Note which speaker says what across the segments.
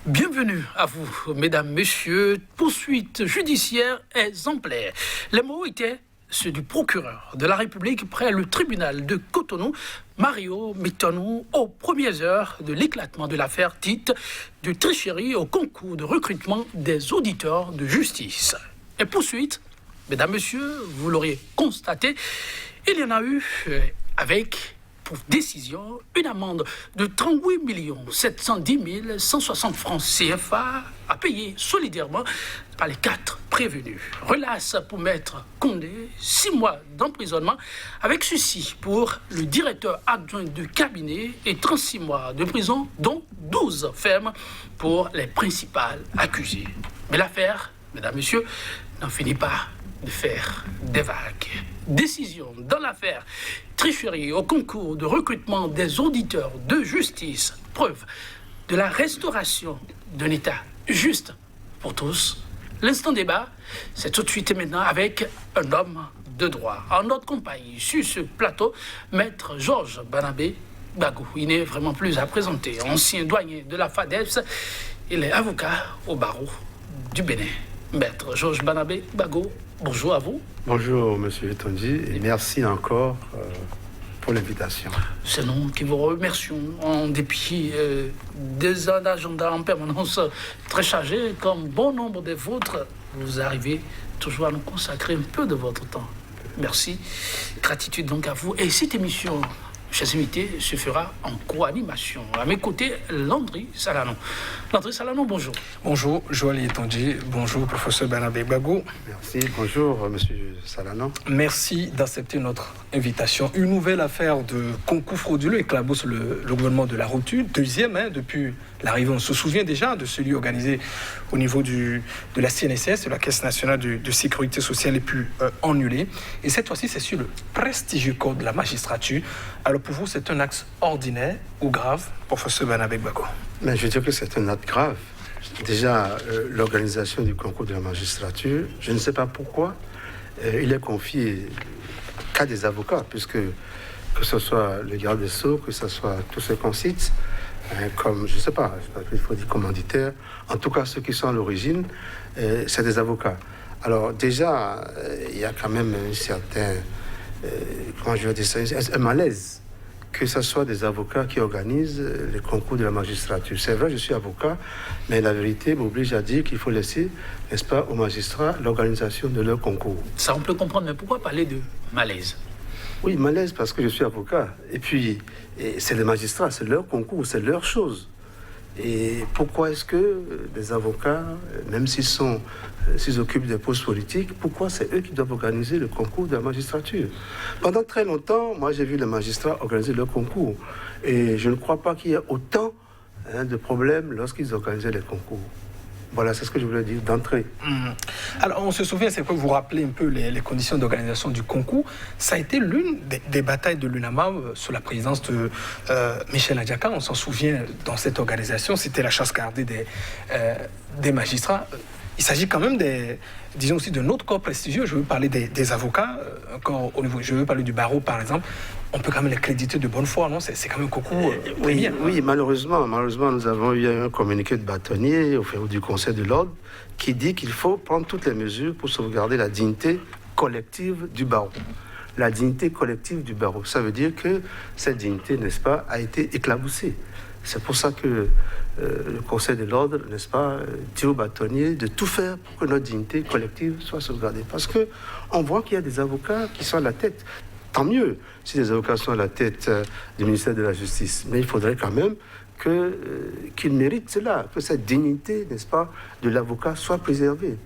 Speaker 1: Bienvenue à vous, mesdames, messieurs. Poursuite judiciaire exemplaire. Les mots étaient ceux du procureur de la République près le tribunal de Cotonou, Mario Metonou, aux premières heures de l'éclatement de l'affaire dite de tricherie au concours de recrutement des auditeurs de justice. Et poursuite, mesdames, messieurs, vous l'auriez constaté, il y en a eu avec... pour décision, une amende de 38 710 160 francs CFA à payer solidairement par les 4 prévenus. Relace pour Maître Condé, 6 mois d'emprisonnement avec sursis pour le directeur adjoint de cabinet et 36 mois de prison, dont 12 fermes pour les principales accusés. Mais l'affaire, mesdames, messieurs, n'en finit pas de faire des vagues. Décision dans l'affaire tricherie au concours de recrutement des auditeurs de justice. Preuve de la restauration d'un État juste pour tous. L'instant débat, c'est tout de suite et maintenant avec un homme de droit. En notre compagnie, sur ce plateau, Maître Georges Banabé Bagou. Il n'est vraiment plus à présenter. Ancien douanier de la FADEPS, il est avocat au barreau du Bénin. Maître Georges Banabé Bagou, bonjour à vous.
Speaker 2: Bonjour, monsieur Tondi, et merci encore pour l'invitation.
Speaker 1: C'est nous qui vous remercions en dépit des agendas en permanence très chargés. Comme bon nombre des vôtres, vous arrivez toujours à nous consacrer un peu de votre temps. Merci. Gratitude donc à vous. Et cette émission, chers invités, se fera en co-animation. À mes côtés, Landry Salanon. Landry Salanon, bonjour.
Speaker 3: Bonjour, Joël Tondi. Bonjour, professeur Banabé Bagou.
Speaker 2: Merci. Bonjour, monsieur Salanon.
Speaker 3: Merci d'accepter notre invitation. Une nouvelle affaire de concours frauduleux éclabousse le gouvernement de la rupture. Deuxième, depuis l'arrivée, on se souvient déjà de celui organisé au niveau de la CNSS, de la Caisse nationale de sécurité sociale, et puis annulé. Et cette fois-ci, c'est sur le prestigieux corps de la magistrature. Alors pour vous, c'est un acte ordinaire ou grave, professeur Banabé Bagou?
Speaker 2: Mais je veux dire que c'est un acte grave. Déjà, l'organisation du concours de la magistrature, je ne sais pas pourquoi, il est confié qu'à des avocats, puisque que ce soit le garde des Sceaux, que ce soit tous ceux qu'on cite, comme, je ne sais pas, il faut dire commanditaires, en tout cas ceux qui sont à l'origine, c'est des avocats. Alors déjà, il y a quand même un certain, comment je vais dire ça, un malaise, que ce soit des avocats qui organisent les concours de la magistrature. C'est vrai, je suis avocat, mais la vérité m'oblige à dire qu'il faut laisser, n'est-ce pas, aux magistrats l'organisation de leur concours.
Speaker 1: Ça, on peut comprendre, mais pourquoi parler de malaise?
Speaker 2: Oui, malaise parce que je suis avocat. Et puis, c'est les magistrats, c'est leur concours, c'est leur chose. Et pourquoi est-ce que les avocats, même s'ils occupent des postes politiques, pourquoi c'est eux qui doivent organiser le concours de la magistrature? Pendant très longtemps, moi j'ai vu les magistrats organiser leur concours. Et je ne crois pas qu'il y ait autant de problèmes lorsqu'ils organisaient les concours. Voilà, c'est ce que je voulais dire d'entrée.
Speaker 3: Alors, on se souvient, c'est que vous rappelez un peu les conditions d'organisation du concours. Ça a été l'une des batailles de l'UNAMA sous la présidence de Michel Adjaka. On s'en souvient dans cette organisation. C'était la chasse gardée des magistrats. Il s'agit quand même disons aussi d'un autre corps prestigieux. Je veux parler des avocats, encore au niveau, je veux parler du barreau, par exemple. On peut quand même les créditer de bonne foi, non? C'est quand même un concours
Speaker 2: oui, oui, malheureusement, nous avons eu un communiqué de bâtonnier du Conseil de l'ordre qui dit qu'il faut prendre toutes les mesures pour sauvegarder la dignité collective du barreau. La dignité collective du barreau, ça veut dire que cette dignité, n'est-ce pas, a été éclaboussée. C'est pour ça que le Conseil de l'ordre, n'est-ce pas, dit aux bâtonniers de tout faire pour que notre dignité collective soit sauvegardée. Parce qu'on voit qu'il y a des avocats qui sont à la tête. Tant mieux si les avocats sont à la tête du ministère de la Justice. Mais il faudrait quand même qu'ils méritent cela, que cette dignité, n'est-ce pas, de l'avocat soit préservée.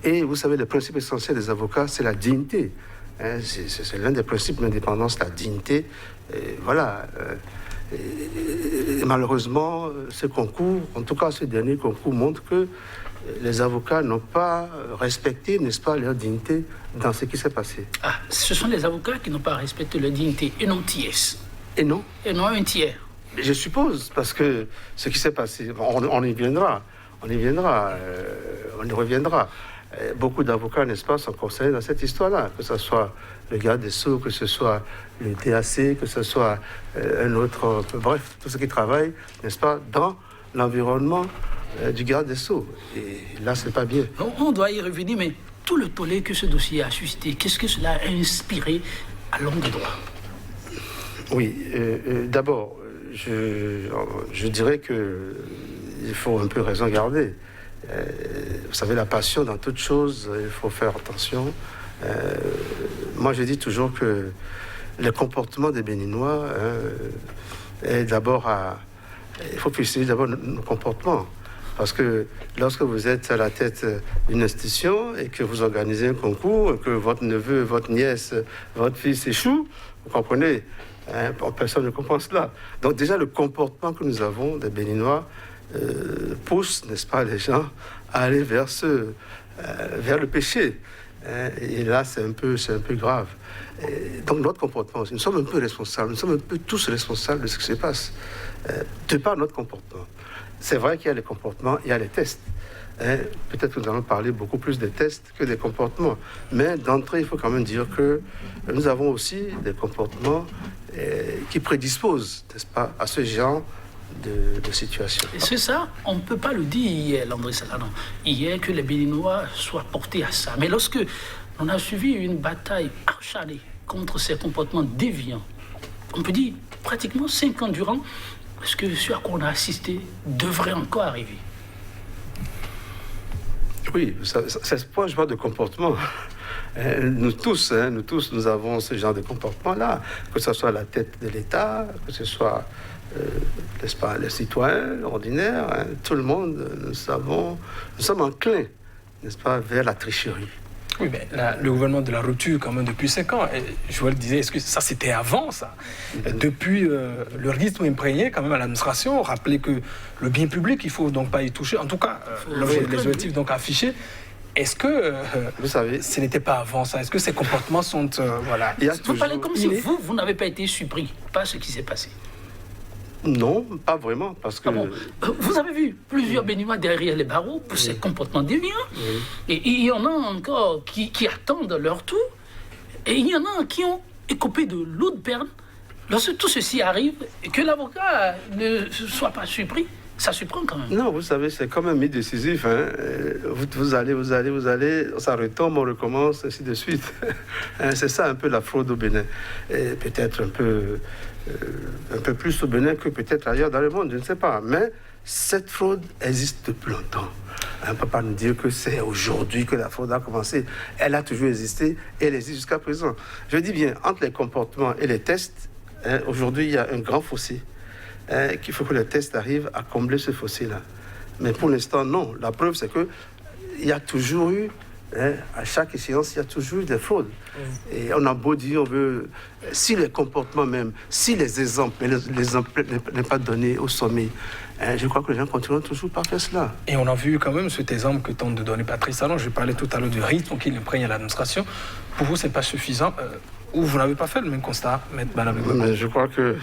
Speaker 2: Et vous savez, le principe essentiel des avocats, c'est la dignité. C'est l'un des principes de l'indépendance, la dignité. Et voilà. Et malheureusement, ce concours, en tout cas ce dernier concours, montre que les avocats n'ont pas respecté, n'est-ce pas, leur dignité dans ce qui s'est passé.
Speaker 1: Ah, ce sont les avocats qui n'ont pas respecté leur dignité et non tiers.
Speaker 2: Et non?
Speaker 1: Et non un tiers.
Speaker 2: Je suppose, parce que ce qui s'est passé, on y viendra, on y reviendra. Beaucoup d'avocats, n'est-ce pas, sont concernés dans cette histoire-là, que ce soit le garde des Sceaux, que ce soit le TAC, que ce soit un autre, bref, tous ceux qui travaillent, n'est-ce pas, dans l'environnement du garde des Sceaux. Et là, c'est pas bien.
Speaker 1: On doit y revenir, mais tout le tollé que ce dossier a suscité, qu'est-ce que cela a inspiré à l'homme de droit?
Speaker 2: Oui, d'abord, je dirais qu'il faut un peu raison garder. Vous savez, la passion dans toute chose, il faut faire attention. Moi, je dis toujours que le comportement des Béninois est d'abord il faut préciser d'abord nos comportements. Parce que lorsque vous êtes à la tête d'une institution et que vous organisez un concours, et que votre neveu, votre nièce, votre fils échoue, vous comprenez, personne ne comprend cela. Donc déjà, le comportement que nous avons des Béninois pousse, n'est-ce pas, les gens à aller vers le péché. Et là, c'est un peu grave. Donc notre comportement, nous sommes un peu responsables, nous sommes un peu tous responsables de ce qui se passe, de par notre comportement. C'est vrai qu'il y a les comportements, il y a les tests. Peut-être que nous allons parler beaucoup plus des tests que des comportements. Mais d'entrée, il faut quand même dire que nous avons aussi des comportements qui prédisposent, n'est-ce pas, à ce genre de situation.
Speaker 1: Et c'est ça, on ne peut pas le dire hier, Landry Salanon, hier que les Béninois soient portés à ça. Mais lorsque on a suivi une bataille acharnée contre ces comportements déviants, on peut dire pratiquement 5 ans durant, est-ce que ce à quoi on a assisté devrait encore arriver?
Speaker 2: Oui, c'est pas un genre de comportement. Nous tous, nous avons ce genre de comportement-là, que ce soit à la tête de l'État, que ce soit, n'est-ce pas, les citoyens ordinaires, tout le monde, nous sommes enclins, n'est-ce pas, vers la tricherie.
Speaker 3: Oui, mais le gouvernement de la rupture, quand même, depuis 5 ans, Joël disait, est-ce que ça, c'était avant, ça? Depuis le rythme imprégné, quand même, à l'administration, rappeler que le bien public, il ne faut donc pas y toucher. En tout cas, les objectifs donc affichés. Est-ce que
Speaker 2: vous savez,
Speaker 3: ce n'était pas avant ça? Est-ce que ces comportements sont... voilà.
Speaker 1: Vous parlez comme si vous n'avez pas été surpris par ce qui s'est passé.
Speaker 2: Non, pas vraiment, parce que...
Speaker 1: Ah bon, vous avez vu plusieurs Béninois derrière les barreaux pour ces comportements déviants. Et il y en a encore qui attendent leur tour. Et il y en a qui ont écopé de l'eau de perle. Lorsque tout ceci arrive et que l'avocat ne soit pas surpris, ça surprend quand même.
Speaker 2: Non, vous savez, c'est quand même décisif. Vous allez, ça retombe, on recommence, ainsi de suite. C'est ça un peu la fraude au Bénin. Et peut-être un peu plus au Bénin que peut-être ailleurs dans le monde, je ne sais pas. Mais cette fraude existe depuis longtemps. On ne peut pas nous dire que c'est aujourd'hui que la fraude a commencé. Elle a toujours existé et elle existe jusqu'à présent. Je dis bien, entre les comportements et les tests, aujourd'hui, il y a un grand fossé. Qu'il faut que les tests arrivent à combler ce fossé-là. Mais pour l'instant, non. La preuve, c'est qu'il y a toujours eu, à chaque échéance, il y a toujours eu des fraudes. Et on a beau dire, on veut, si les comportements même, si les exemples n'est pas donné au sommet, je crois que les gens continueront toujours par faire cela.
Speaker 3: Et on a vu quand même cet exemple que tente de donner Patrice Talon. Je parlais tout à l'heure du rythme qu'il imprègne à l'administration. Pour vous, ce n'est pas suffisant. Ou vous n'avez pas fait le même constat, Maître Barnabé?
Speaker 2: Mais je crois que,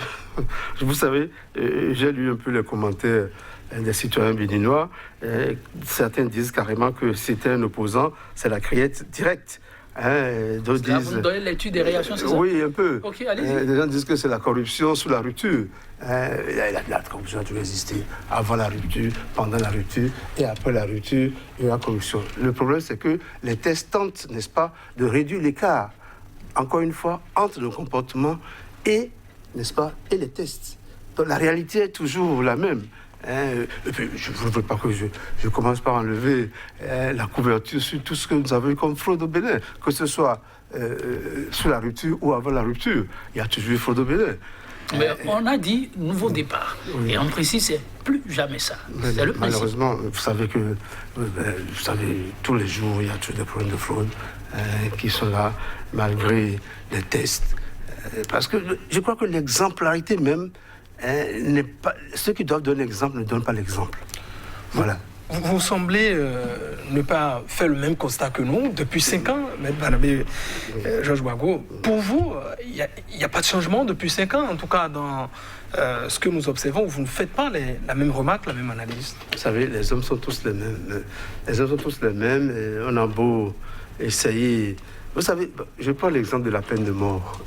Speaker 2: vous savez, j'ai lu un peu les commentaires des citoyens béninois. Certains disent carrément que c'était un opposant, c'est la criette directe. D'autres disent...
Speaker 1: Vous donnez l'étude des réactions, c'est ça?
Speaker 2: Oui, un peu.
Speaker 1: Ok, allez-y.
Speaker 2: Les gens disent que c'est la corruption sous la rupture. La corruption a toujours existé. Avant la rupture, pendant la rupture et après la rupture, il y a la corruption. Le problème, c'est que les tests tentent, n'est-ce pas, de réduire l'écart, encore une fois, entre le comportement et, n'est-ce pas, et les tests. Donc la réalité est toujours la même. Et puis, je ne veux pas que je commence par enlever la couverture sur tout ce que nous avons eu comme fraude au Bénin, que ce soit sous la rupture ou avant la rupture. Il y a toujours eu fraude au Bénin.
Speaker 1: Mais on a dit nouveau départ. Oui. Et on précise, c'est plus jamais ça. C'est le principe.
Speaker 2: Malheureusement, vous savez, tous les jours, il y a toujours des problèmes de fraude qui sont là, malgré les tests. Parce que je crois que l'exemplarité même n'est pas... Ceux qui doivent donner l'exemple ne donnent pas l'exemple. Voilà.
Speaker 3: Vous semblez ne pas faire le même constat que nous depuis 5 ans, Maître Barnabé, Georges Boago. Pour vous, il n'y a pas de changement depuis 5 ans, en tout cas dans ce que nous observons. Vous ne faites pas la même remarque, la même analyse.
Speaker 2: Vous savez, les hommes sont tous les mêmes. Les hommes sont tous les mêmes. Et on a beau essayer... Vous savez, je prends l'exemple de la peine de mort.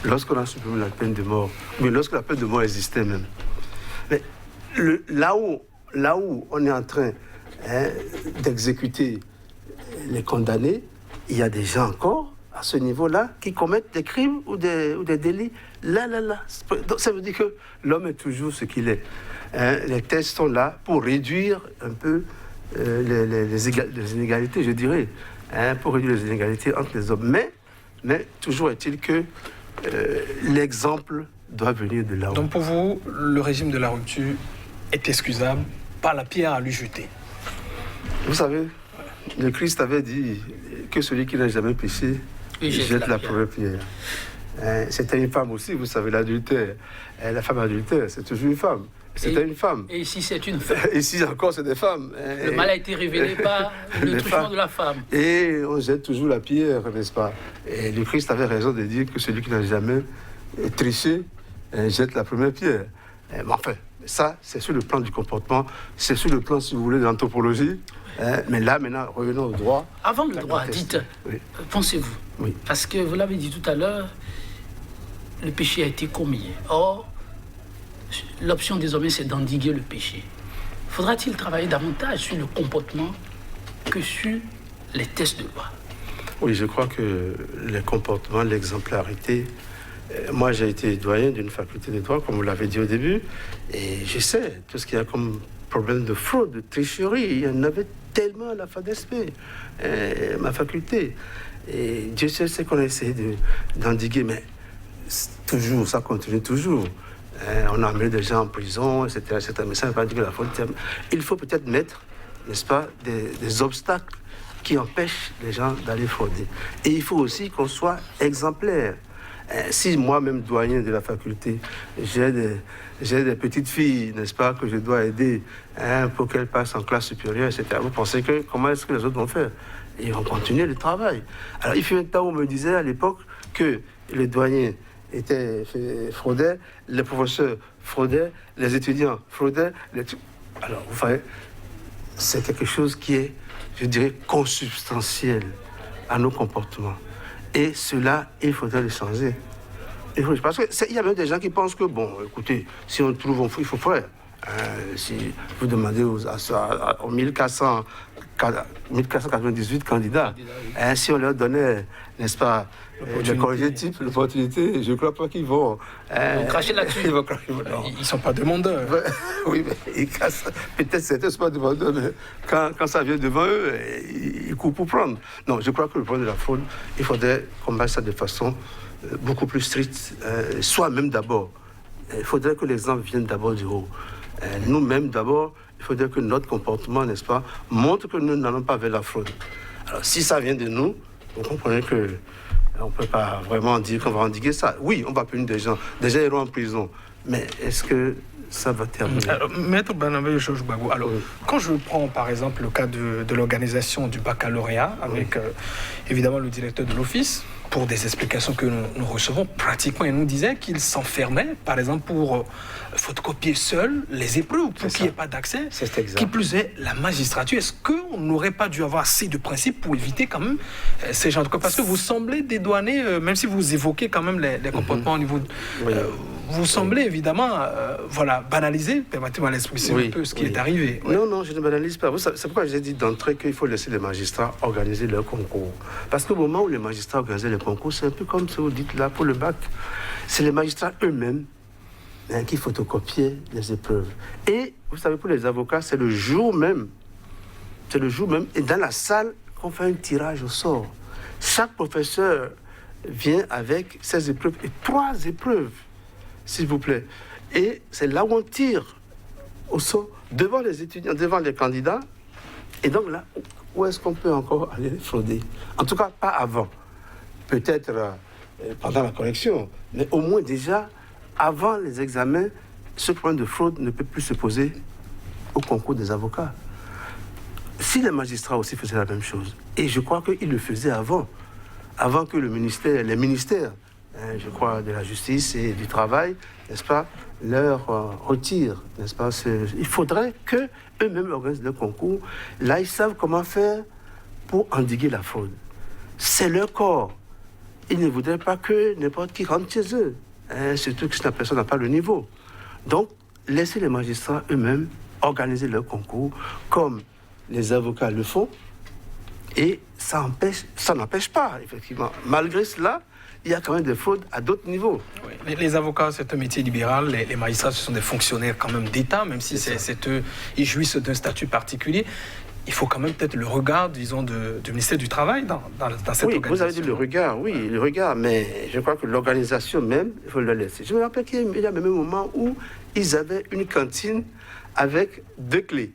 Speaker 2: Lorsqu'on a supprimé la peine de mort, mais lorsque la peine de mort existait même. Mais là où là où on est en train d'exécuter les condamnés, il y a des gens encore à ce niveau-là qui commettent des crimes ou des délits. Là. Donc ça veut dire que l'homme est toujours ce qu'il est. Les tests sont là pour réduire un peu les inégalités, je dirais, pour réduire les inégalités entre les hommes. Mais toujours est-il que l'exemple doit venir de là-haut.
Speaker 3: Donc pour vous, le régime de la rupture est excusable, pas la pierre à lui jeter.
Speaker 2: Vous savez, le Christ avait dit que celui qui n'a jamais péché jette la première pierre. C'était une femme aussi, vous savez, l'adultère. La femme adultère, c'est toujours une femme. C'était une femme.
Speaker 1: Et ici, c'est une femme.
Speaker 2: Ici encore, c'est des femmes.
Speaker 1: Le mal a été révélé par le truchement de la femme.
Speaker 2: Et on jette toujours la pierre, n'est-ce pas? Et le Christ avait raison de dire que celui qui n'a jamais triché jette la première pierre. Mais enfin, ça, c'est sur le plan du comportement, c'est sur le plan, si vous voulez, de l'anthropologie. Mais là, maintenant, revenons au droit.
Speaker 1: Avant le droit, dites, pensez-vous,
Speaker 2: oui.
Speaker 1: Parce que vous l'avez dit tout à l'heure, le péché a été commis. Or, l'option désormais, c'est d'endiguer le péché. Faudra-t-il travailler davantage sur le comportement que sur les tests de loi?
Speaker 2: Oui, je crois que les comportements, l'exemplarité... Moi, j'ai été doyen d'une faculté de droit, comme vous l'avez dit au début, et je sais tout ce qu'il y a comme problème de fraude, de tricherie. Il y en avait tellement à la FADESP, ma faculté. Et Dieu sait ce qu'on a essayé d'endiguer, mais toujours, ça continue toujours. On a amené des gens en prison, etc. Mais ça ne veut pas dire que la fraude termine. Il faut peut-être mettre, n'est-ce pas, des obstacles qui empêchent les gens d'aller frauder. Et il faut aussi qu'on soit exemplaire. Si moi-même, doyen de la faculté, j'ai des petites filles, n'est-ce pas, que je dois aider pour qu'elles passent en classe supérieure, etc., vous pensez que comment est-ce que les autres vont faire? Ils vont continuer le travail. Alors, il fut un temps où on me disait à l'époque que les doyens fraudaient, les professeurs fraudaient, les étudiants fraudaient. Alors, vous voyez, c'est quelque chose qui est, je dirais, consubstantiel à nos comportements. Et cela, il faudrait le changer. Parce qu'il y a même des gens qui pensent que, bon, écoutez, si on trouve, il faut faire. Si vous demandez aux 1498 candidats, si on leur donnait, n'est-ce pas, le congé type, l'opportunité, je ne crois pas qu'ils vont...
Speaker 1: cracher là-dessus.
Speaker 3: Ils ne sont pas demandeurs.
Speaker 2: Oui, mais ils cassent. Peut-être certains ne sont pas demandeurs, mais quand ça vient devant eux, ils courent pour prendre. Non, je crois que le problème de la fraude, il faudrait combattre ça de façon beaucoup plus stricte, soi-même d'abord. Il faudrait que l'exemple vienne d'abord du haut. Nous-mêmes d'abord, il faudrait que notre comportement, n'est-ce pas, montre que nous n'allons pas vers la fraude. Alors, si ça vient de nous, vous comprenez que on ne peut pas vraiment dire qu'on va endiguer ça. Oui, on va punir des gens iront en prison. Mais est-ce que ça va terminer?
Speaker 3: Alors, Maître Barnabé Georges Gbagbo, alors, quand je prends par exemple le cas de l'organisation du baccalauréat, avec évidemment le directeur de l'office, pour des explications que nous recevons, pratiquement, il nous disait qu'il s'enfermait, par exemple, pour photocopier seul les épreuves, pour qu'il n'y ait pas d'accès. Qui plus est, la magistrature, est-ce qu'on n'aurait pas dû avoir assez de principes pour éviter quand même ces genres de cas? Parce que vous semblez dédouaner, même si vous évoquez quand même les comportements au niveau... vous semblez évidemment, banaliser, permettez-moi d'exprimer un peu ce qui est arrivé.
Speaker 2: Non, je ne banalise pas. C'est pourquoi j'ai dit d'entrée qu'il faut laisser les magistrats organiser leur concours. Parce qu'au moment où les magistrats organisaient les concours, c'est un peu comme ce que vous dites là pour le bac. C'est les magistrats eux-mêmes qui photocopiaient les épreuves. Et vous savez, pour les avocats, c'est le jour même. C'est le jour même. Et dans la salle, qu'on fait un tirage au sort. Chaque professeur vient avec ses épreuves et 3 épreuves, s'il vous plaît. Et c'est là où on tire au sort devant les étudiants, devant les candidats. Et donc là, où est-ce qu'on peut encore aller frauder? En tout cas, pas avant. Peut-être pendant la correction, mais au moins déjà, avant les examens, ce problème de fraude ne peut plus se poser au concours des avocats. Si les magistrats aussi faisaient la même chose, et je crois qu'ils le faisaient avant que les ministères, je crois, de la justice et du travail, n'est-ce pas, leur retirent, n'est-ce pas, il faudrait qu'eux-mêmes organisent le concours. Là, ils savent comment faire pour endiguer la fraude. C'est leur corps. Ils ne voudraient pas que n'importe qui rentre chez eux, surtout que si la personne n'a pas le niveau. Donc, laissez les magistrats eux-mêmes organiser leur concours comme les avocats le font. Et ça n'empêche pas, effectivement. Malgré cela, il y a quand même des fraudes à d'autres niveaux.
Speaker 3: Oui. Les avocats, c'est un métier libéral. Les magistrats, ce sont des fonctionnaires quand même d'État, même si ils jouissent d'un statut particulier. Il faut quand même peut-être le regard, disons, du ministère du Travail dans cette organisation.
Speaker 2: Vous avez dit le regard, mais je crois que l'organisation même, il faut le laisser. Je me rappelle qu'il y a même un moment où ils avaient une cantine avec 2 clés.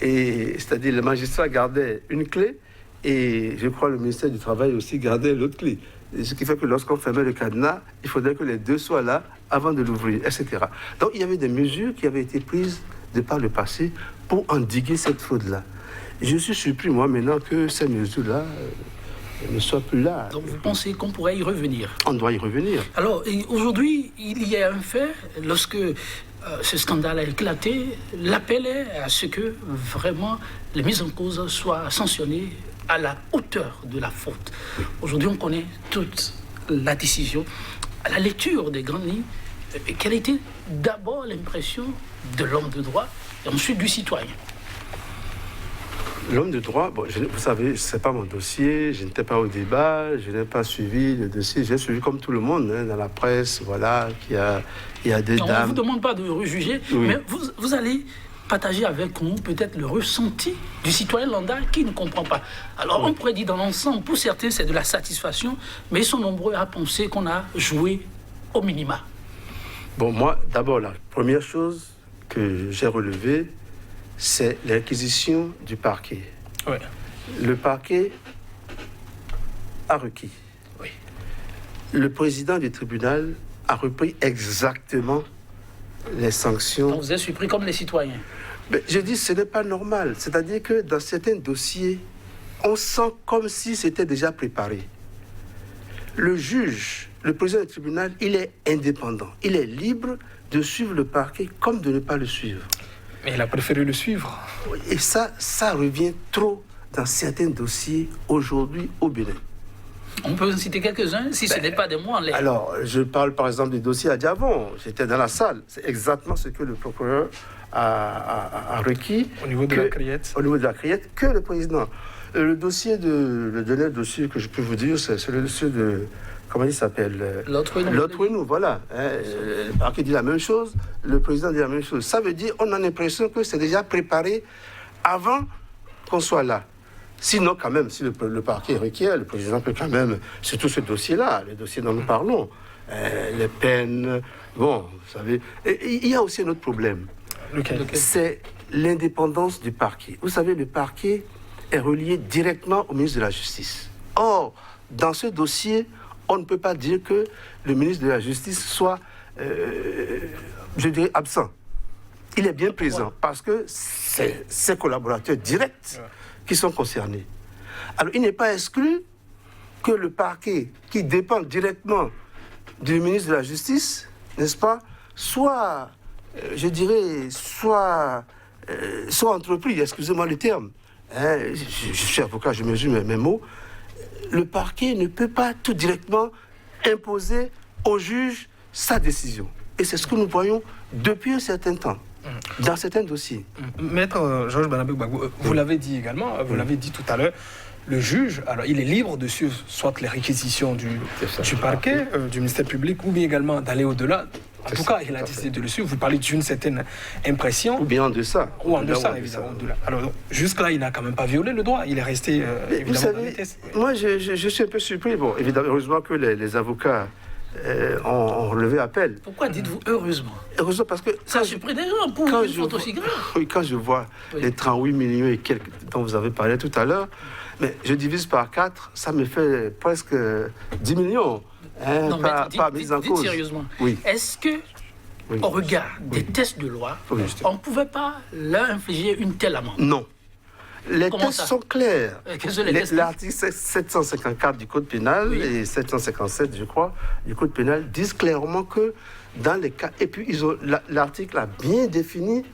Speaker 2: C'est-à-dire le magistrat gardait une clé et je crois le ministère du Travail aussi gardait l'autre clé. Ce qui fait que lorsqu'on fermait le cadenas, il faudrait que les 2 soient là avant de l'ouvrir, etc. Donc il y avait des mesures qui avaient été prises de par le passé pour endiguer cette fraude-là. Je suis surpris, moi, maintenant que ces mesures-là ne soient plus là.
Speaker 1: Donc vous pensez qu'on pourrait y revenir?
Speaker 2: On doit y revenir.
Speaker 1: Alors, aujourd'hui, il y a un fait, lorsque ce scandale a éclaté, l'appel est à ce que vraiment les mises en cause soient sanctionnées à la hauteur de la faute. Aujourd'hui, on connaît toute la décision. À la lecture des grandes lignes, quelle était d'abord l'impression de l'homme de droit et ensuite du citoyen?
Speaker 2: L'homme de droit, vous savez, ce n'est pas mon dossier, je n'étais pas au débat, je n'ai pas suivi le dossier, j'ai suivi comme tout le monde, dans la presse, voilà, il y a des dames...
Speaker 1: On ne vous demande pas de rejuger,
Speaker 2: oui.
Speaker 1: Mais vous allez partager avec nous peut-être le ressenti du citoyen lambda qui ne comprend pas. Alors on pourrait dire dans l'ensemble, pour certains c'est de la satisfaction, mais ils sont nombreux à penser qu'on a joué au minima.
Speaker 2: Bon, moi, d'abord, la première chose que j'ai relevée, c'est l'acquisition du parquet.
Speaker 3: Oui.
Speaker 2: Le parquet a requis.
Speaker 1: Oui.
Speaker 2: Le président du tribunal a repris exactement les sanctions.
Speaker 1: Donc vous êtes surpris comme les citoyens.
Speaker 2: Mais je dis ce n'est pas normal. C'est-à-dire que dans certains dossiers, on sent comme si c'était déjà préparé. Le juge, le président du tribunal, il est indépendant. Il est libre de suivre le parquet comme de ne pas le suivre.
Speaker 3: Mais il a préféré le suivre.
Speaker 2: Et ça revient trop dans certains dossiers aujourd'hui au Bénin.
Speaker 1: On peut en citer quelques-uns, si ce n'est pas des mots en l'air.
Speaker 2: Alors, je parle par exemple du dossier à Diavon. J'étais dans la salle. C'est exactement ce que le procureur a requis.
Speaker 3: Au niveau de la criette.
Speaker 2: Au niveau de la criette, que le président. Le dernier dossier que je peux vous dire, c'est le dossier de... Comment il s'appelle? L'autre-nous, voilà. Le parquet dit la même chose, le président dit la même chose. Ça veut dire qu'on a l'impression que c'est déjà préparé avant qu'on soit là. Sinon, quand même, si le parquet requiert, le président peut quand même, surtout ce dossier-là, les dossiers dont nous parlons, les peines, bon, vous savez. Et il y a aussi un autre problème.
Speaker 3: Lequel?
Speaker 2: C'est l'indépendance du parquet. Vous savez, le parquet est relié directement au ministre de la Justice. Or, dans ce dossier, on ne peut pas dire que le ministre de la Justice soit, je dirais, absent. Il est bien présent parce que c'est ses collaborateurs directs qui sont concernés. Alors, il n'est pas exclu que le parquet, qui dépend directement du ministre de la Justice, n'est-ce pas, soit, je dirais, soit entrepris, excusez-moi le terme. Je suis avocat, je mesure mes mots. Le parquet ne peut pas tout directement imposer au juge sa décision. Et c'est ce que nous voyons depuis un certain temps, dans certains dossiers.
Speaker 3: Maître Georges Barnabé Gbagbo, vous l'avez dit également, vous l'avez dit tout à l'heure, le juge, alors il est libre de suivre soit les réquisitions du parquet, du ministère public, ou bien également d'aller au-delà. En tout cas, il a décidé de le suivre. Vous parlez d'une certaine impression.
Speaker 2: Ou bien en deçà.
Speaker 3: Ou en deçà, évidemment. Alors, jusque-là, il n'a quand même pas violé le droit. Il est resté, évidemment,
Speaker 2: vous savez,
Speaker 3: dans les tests.
Speaker 2: Moi, je suis un peu surpris. Bon, évidemment, heureusement que les avocats ont relevé appel.
Speaker 1: Pourquoi dites-vous heureusement?
Speaker 2: Heureusement parce que...
Speaker 1: Ça surpris des gens pour une faute aussi grave.
Speaker 2: Oui, quand je vois les 38 millions et quelques dont vous avez parlé tout à l'heure, mais je divise par 4, ça me fait presque 10 millions.
Speaker 1: Non, mais dites sérieusement.
Speaker 2: Oui.
Speaker 1: Est-ce que, au regard des tests de loi, on ne pouvait pas leur infliger une telle amende?
Speaker 2: Non. Les tests sont clairs. L'article 754 du Code pénal et 757, je crois, du Code pénal disent clairement que dans les cas... Et puis, l'article a bien défini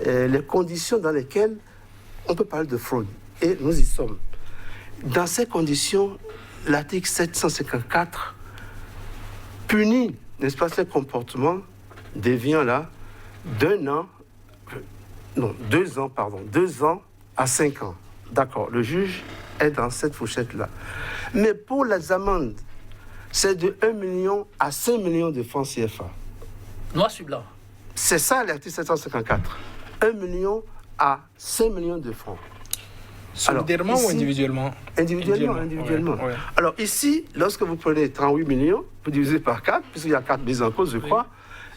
Speaker 2: les conditions dans lesquelles on peut parler de fraude. Et nous y sommes. Dans ces conditions, l'article 754 punit, n'est-ce pas, ces comportements déviants-là d'un an Non, 2 ans, pardon. 2 ans à 5 ans. D'accord, le juge est dans cette fourchette-là. Mais pour les amendes, c'est de 1 million à 5 millions de francs CFA.
Speaker 1: Noir sur blanc.
Speaker 2: C'est ça l'article 754. 1 million à 5 millions de francs.
Speaker 3: Solidairement ou individuellement?
Speaker 2: Individuellement.
Speaker 3: Ouais.
Speaker 2: Alors ici, lorsque vous prenez 38 millions, vous divisez par 4, puisqu'il y a 4 mises en cause, je crois,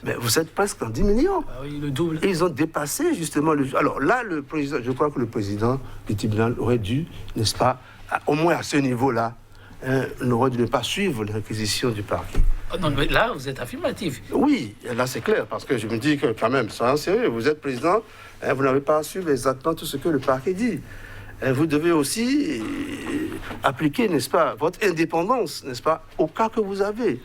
Speaker 2: mais vous êtes presque en 10 millions.
Speaker 1: Ah oui, le double.
Speaker 2: Et ils ont dépassé justement le... Alors là, le président, je crois que le président du tribunal aurait dû, n'est-ce pas, au moins à ce niveau-là, n'aurait dû ne pas suivre les réquisitions du parquet.
Speaker 1: Oh non, mais là, vous êtes affirmatif.
Speaker 2: Oui, là c'est clair, parce que je me dis que quand même, soyons sérieux, vous êtes président, vous n'avez pas à suivre exactement tout ce que le parquet dit. Vous devez aussi appliquer, n'est-ce pas, votre indépendance, n'est-ce pas, au cas que vous avez.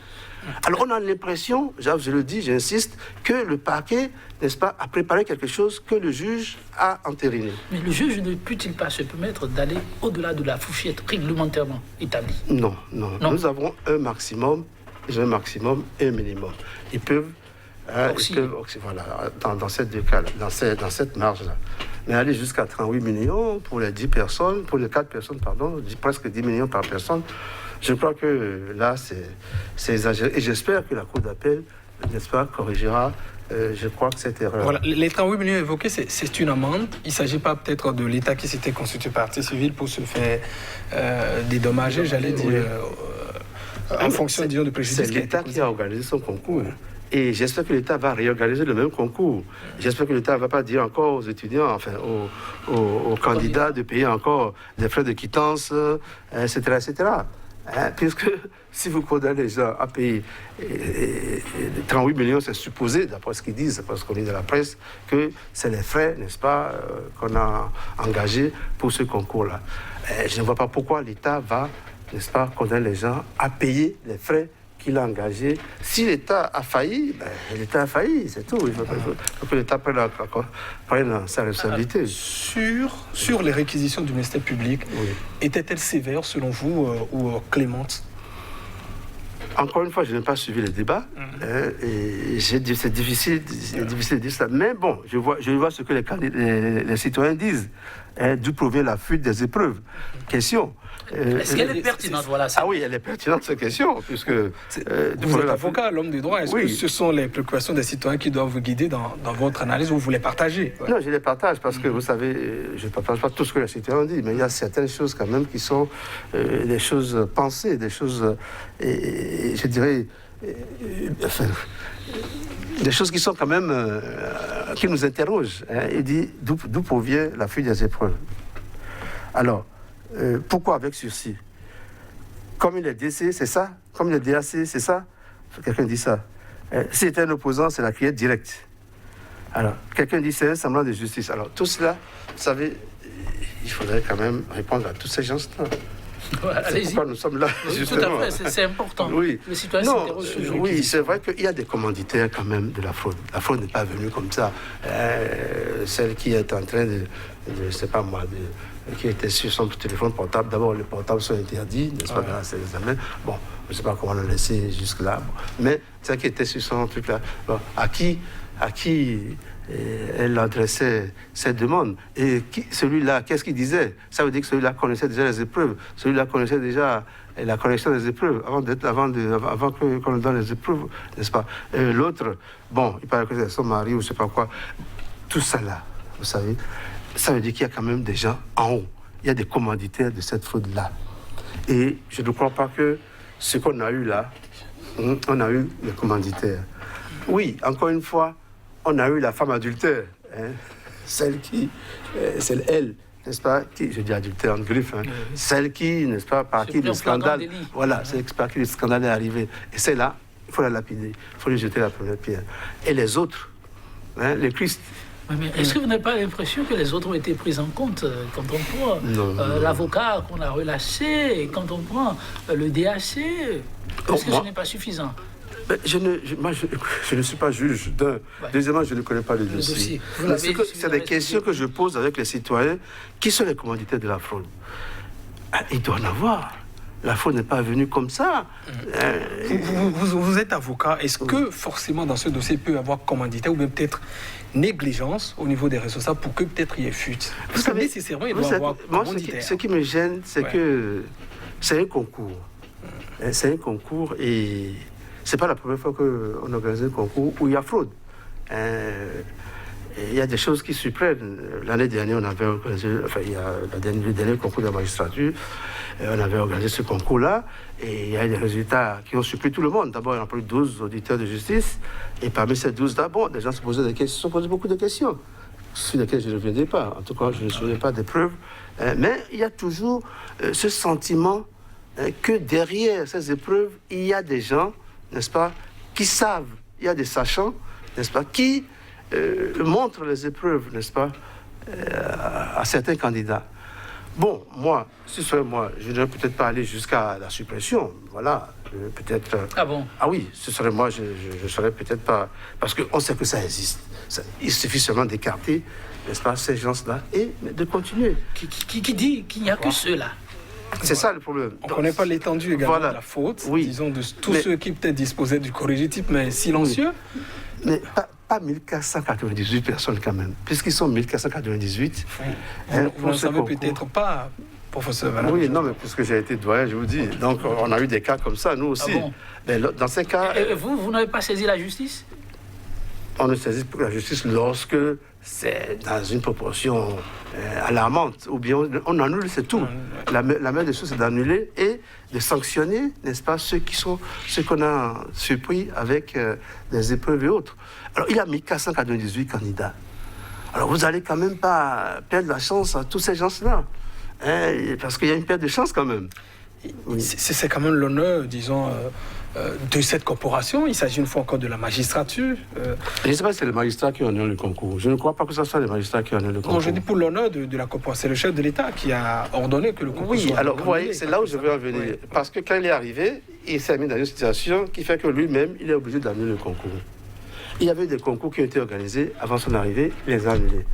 Speaker 2: Alors on a l'impression, je le dis, j'insiste, que le parquet, n'est-ce pas, a préparé quelque chose que le juge a entériné.
Speaker 1: Mais le juge ne peut-il pas se permettre d'aller au-delà de la fourchette réglementairement établie?
Speaker 2: Non. Nous avons un maximum et un minimum. Ils peuvent... voilà, dans ces 2 cas, dans cette marge-là. Mais aller jusqu'à 38 millions pour les 10 personnes, pour les 4 personnes, pardon, presque 10 millions par personne, je crois que là, c'est exagéré. Et j'espère que la Cour d'appel, n'est-ce pas, corrigera, je crois que cette erreur.
Speaker 3: Voilà, les 38 millions évoqués, c'est une amende. Il ne s'agit pas peut-être de l'État qui s'était constitué partie civile pour se faire dédommager, j'allais dire, en fonction, disons, de préjudice.
Speaker 2: C'est l'État qui a organisé son concours. Et j'espère que l'État va réorganiser le même concours. J'espère que l'État ne va pas dire encore aux étudiants, enfin aux candidats de payer encore des frais de quittance, etc. etc. Puisque si vous condamnez les gens à payer 38 millions, c'est supposé, d'après ce qu'ils disent, d'après ce qu'on lit dans la presse, que c'est les frais, n'est-ce pas, qu'on a engagés pour ce concours-là. Je ne vois pas pourquoi l'État va, n'est-ce pas, condamner les gens à payer les frais qu'il a engagé. Si l'État a failli, l'État a failli, c'est tout. Il faut que l'État prenne sa responsabilité.
Speaker 3: Sur les réquisitions du ministère public, étaient-elles sévères selon vous ou clémentes?
Speaker 2: Encore une fois, je n'ai pas suivi les débats. Et c'est difficile de dire ça. Mais bon, je vois ce que les citoyens disent. D'où provient la fuite des épreuves? Question.
Speaker 1: Est-ce qu'elle est pertinente, voilà ça?
Speaker 2: Ah oui, elle est pertinente, cette question, puisque...
Speaker 3: vous êtes avocat, l'homme des droits. Est-ce que ce sont les préoccupations des citoyens qui doivent vous guider dans votre analyse ou vous les partagez?
Speaker 2: Non, je les partage parce que, vous savez, je ne partage pas tout ce que les citoyens disent, mais il y a certaines choses quand même qui sont des choses pensées, des choses, je dirais... des choses qui sont quand même... qui nous interrogent. Il dit d'où provient la fuite des épreuves. Alors, pourquoi avec sursis? Comme il est DC, c'est ça? Comme il est DAC, c'est ça? Quelqu'un dit ça. Si c'était un opposant, c'est la criette directe. Alors, quelqu'un dit c'est un semblant de justice. Alors, tout cela, vous savez, il faudrait quand même répondre à tous ces gens-là. C'est pourquoi nous sommes là, justement.
Speaker 1: Tout à fait, c'est important.
Speaker 2: Oui.
Speaker 1: Les citoyens s'interrogent sur le
Speaker 2: oui, c'est vrai qu'il y a des commanditaires quand même de la fraude. La fraude n'est pas venue comme ça. Celle qui est en train de je ne sais pas moi, qui était sur son téléphone portable. D'abord, les portables sont interdits, n'est-ce pas, dans ces examens. Bon, je ne sais pas comment on l'a laissé jusque-là. Bon. Mais celle qui était sur son truc-là, bon, à qui elle adressait cette demande. Et celui-là, qu'est-ce qu'il disait? Ça veut dire que celui-là connaissait déjà les épreuves. Celui-là connaissait déjà la connexion des épreuves avant qu'on lui donne les épreuves, n'est-ce pas? L'autre, bon, il paraît que c'est son mari ou je ne sais pas quoi. Tout ça là, vous savez, ça veut dire qu'il y a quand même des gens en haut. Il y a des commanditaires de cette fraude-là. Et je ne crois pas que ce qu'on a eu là, on a eu les commanditaires. Oui, encore une fois, on a eu la femme adultère, celle qui, c'est elle, n'est-ce pas, qui, je dis adultère en griffe, celle qui, n'est-ce pas, par qui le scandale, voilà, c'est par qui le scandale est arrivé. Et celle-là, il faut la lapider, il faut lui jeter la première pierre. Et les autres, les Christ.
Speaker 1: Mais est-ce que vous n'avez pas l'impression que les autres ont été pris en compte quand on prend l'avocat qu'on a relâché, et quand on prend le DAC? Est-ce que ce n'est pas suffisant?
Speaker 2: Je ne suis pas juge. Deuxièmement, je ne connais pas le dossier. C'est des questions que je pose avec les citoyens. Qui sont les commanditaires de la fraude? Il doit en avoir. La fraude n'est pas venue comme ça.
Speaker 3: Vous êtes avocat. Est-ce que forcément dans ce dossier il peut y avoir commanditaire ou même peut-être négligence au niveau des responsables pour que peut-être il y ait fuite.
Speaker 2: Vous savez,
Speaker 3: nécessairement, il doit y avoir
Speaker 2: moi,
Speaker 3: commanditaire.
Speaker 2: ce qui me gêne, c'est que c'est un concours. C'est un concours et c'est pas la première fois qu'on organise un concours où il y a fraude. Il y a des choses qui surprennent. L'année dernière, on avait organisé, il y a le dernier concours de la magistrature, on avait organisé ce concours-là, et il y a des résultats qui ont surpris tout le monde. D'abord, il y a eu 12 auditeurs de justice, et parmi ces 12-là, des gens se posaient des questions, se sont posés beaucoup de questions, sur lesquelles je ne reviendrai pas. En tout cas, je ne me souviens pas des preuves. Mais il y a toujours ce sentiment que derrière ces épreuves, il y a des gens, n'est-ce pas, qui savent, il y a des sachants, n'est-ce pas, qui montrent les épreuves, n'est-ce pas, à certains candidats. Bon, moi, si ce serait moi, je ne vais peut-être pas aller jusqu'à la suppression, voilà, peut-être...
Speaker 1: Ah bon?
Speaker 2: Ah oui, ce serait moi, je ne serais peut-être pas... Parce qu'on sait que ça existe. Il suffit seulement d'écarter, n'est-ce pas, ces gens-là, et de continuer.
Speaker 1: Qui dit qu'il n'y a que ceux-là?
Speaker 2: C'est ça le problème.
Speaker 3: On ne connaît pas l'étendue également de la faute, disons, de tous ceux qui peut-être disposaient du corrigitif, mais silencieux.
Speaker 2: Oui. Mais pas 1498 personnes quand même, puisqu'ils sont 1498.
Speaker 3: Vous ne savez peut-être pas, professeur Valade.
Speaker 2: Oui, non, mais puisque j'ai été doyen, je vous dis. Donc, on a eu des cas comme ça, nous aussi.
Speaker 1: Ah bon?
Speaker 2: Mais dans ces cas...
Speaker 1: Et vous n'avez pas saisi la justice?
Speaker 2: On ne saisit pour la justice lorsque c'est dans une proportion alarmante, ou bien on annule, c'est tout. La meilleure des choses, c'est d'annuler et de sanctionner, n'est-ce pas, ceux qu'on a surpris avec des épreuves et autres. Alors, il a mis 498 candidats. Alors, vous n'allez quand même pas perdre la chance à tous ces gens-là, parce qu'il y a une perte de chance quand même.
Speaker 3: Oui. C'est quand même l'honneur, disons, de cette corporation. Il s'agit une fois encore de la magistrature.
Speaker 2: Je ne sais pas si c'est le magistrat qui honore le concours. Je ne crois pas que ce soit le magistrat qui honore le concours.
Speaker 3: Non, je dis pour l'honneur de la corporation. C'est le chef de l'État qui a ordonné que le concours soit...
Speaker 2: Oui, alors vous voyez, c'est là où je veux en venir. Oui. Parce que quand il est arrivé, il s'est mis dans une situation qui fait que lui-même, il est obligé d'annuler le concours. Il y avait des concours qui ont été organisés avant son arrivée, il les a annulés.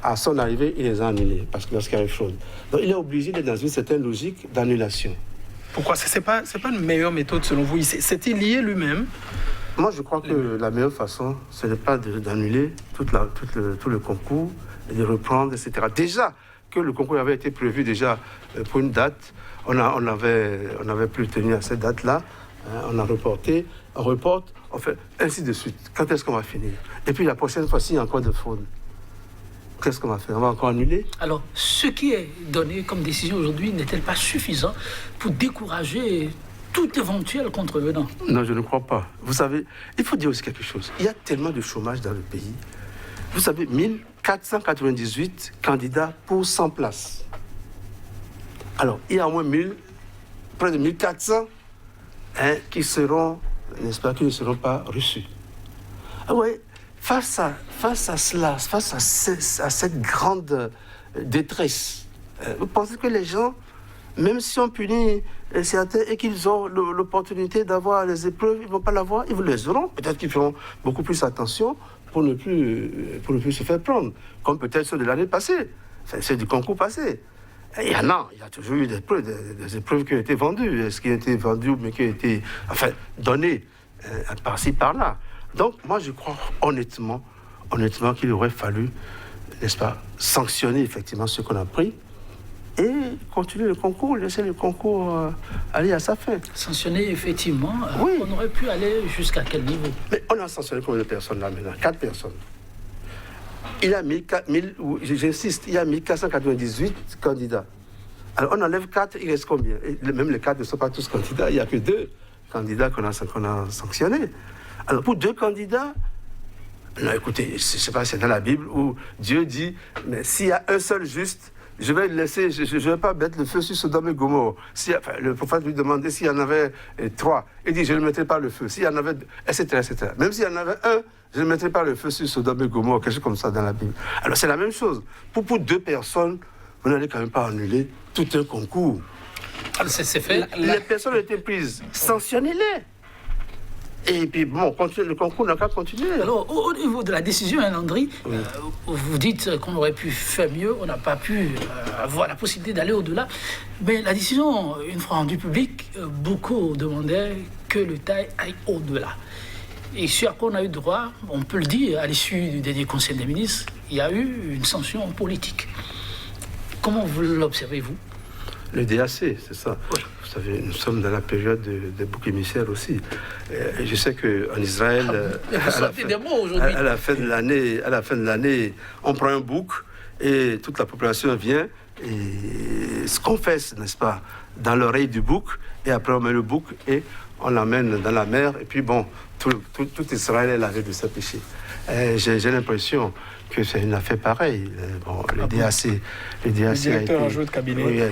Speaker 2: À son arrivée, il les a annulés, parce que lorsqu'il y a eu fraude. Donc il est obligé d'être dans une certaine logique d'annulation.
Speaker 3: Pourquoi? C'est pas une meilleure méthode selon vous? C'est-il lié lui-même?
Speaker 2: Moi, je crois que la meilleure façon, ce n'est pas d'annuler tout le concours et de reprendre, etc. Déjà que le concours avait été prévu déjà pour une date, on avait plus tenu à cette date-là, on a reporté, on reporte, on fait ainsi de suite. Quand est-ce qu'on va finir? Et puis la prochaine fois, s'il y a encore de fraude, qu'est-ce qu'on va faire? On va encore annuler?
Speaker 1: Alors, ce qui est donné comme décision aujourd'hui n'est-elle pas suffisant pour décourager tout éventuel contrevenant?
Speaker 2: Non, je ne crois pas. Vous savez, il faut dire aussi quelque chose. Il y a tellement de chômage dans le pays. Vous savez, 1498 candidats pour 100 places. Alors, il y a au moins près de 1400 qui seront, n'est-ce pas, qui ne seront pas reçus. Ah ouais. Face à cela, face à cette grande détresse, vous pensez que les gens, même si on punit certains et qu'ils ont l'opportunité d'avoir les épreuves, ils ne vont pas l'avoir, ils les auront. Peut-être qu'ils feront beaucoup plus attention pour ne plus se faire prendre, comme peut-être ceux de l'année passée, ceux du concours passé. Il y a toujours eu des épreuves qui ont été vendues, ce qui a été vendu, mais qui a été donné par-ci, par-là. Donc, moi, je crois honnêtement qu'il aurait fallu, n'est-ce pas, sanctionner effectivement ce qu'on a pris et continuer le concours, laisser le concours aller à sa fin.
Speaker 1: Sanctionner, effectivement,
Speaker 2: oui.
Speaker 1: On aurait pu aller jusqu'à quel niveau?
Speaker 2: Mais on a sanctionné combien de personnes là maintenant? 4 personnes. Il y a j'insiste, il y a 1498 candidats. Alors, on enlève 4, il reste combien? Et même les 4 ne sont pas tous candidats, il n'y a que 2 candidats qu'on a sanctionnés. Alors, pour 2 candidats, non, écoutez, c'est dans la Bible où Dieu dit, mais s'il y a un seul juste, je vais le laisser, je ne vais pas mettre le feu sur Sodome et Gomorrhe. Le prophète lui demandait s'il y en avait 3. Il dit, je ne mettrai pas le feu. S'il y en avait, etc. Même s'il y en avait un, je ne mettrai pas le feu sur Sodome et Gomorrhe, quelque chose comme ça dans la Bible. Alors, c'est la même chose. Pour 2 personnes, vous n'allez quand même pas annuler tout un concours.
Speaker 1: Alors, c'est fait.
Speaker 2: Les personnes ont été prises, sanctionnez-les. Et puis, bon, le concours n'a qu'à continuer.
Speaker 1: Alors, au niveau de la décision, Landry, oui. Vous dites qu'on aurait pu faire mieux, on n'a pas pu avoir la possibilité d'aller au-delà. Mais la décision, une fois rendue publique, beaucoup demandaient que l'État aille au-delà. Et ce à quoi on a eu droit, on peut le dire, à l'issue du dernier Conseil des ministres, il y a eu une sanction politique. Comment vous l'observez-vous?
Speaker 2: Le DAC, c'est ça.
Speaker 1: Oui.
Speaker 2: Vous savez, nous sommes dans la période des boucs émissaires aussi. Et je sais qu'en Israël, à la fin de l'année, on prend un bouc et toute la population vient et se confesse, n'est-ce pas, dans l'oreille du bouc, et après on met le bouc et on l'emmène dans la mer, et puis bon, tout Israël est lavé de ses péchés. J'ai l'impression que c'est une affaire pareille. Bon, le DAC
Speaker 3: le directeur adjoint de cabinet,
Speaker 2: oui,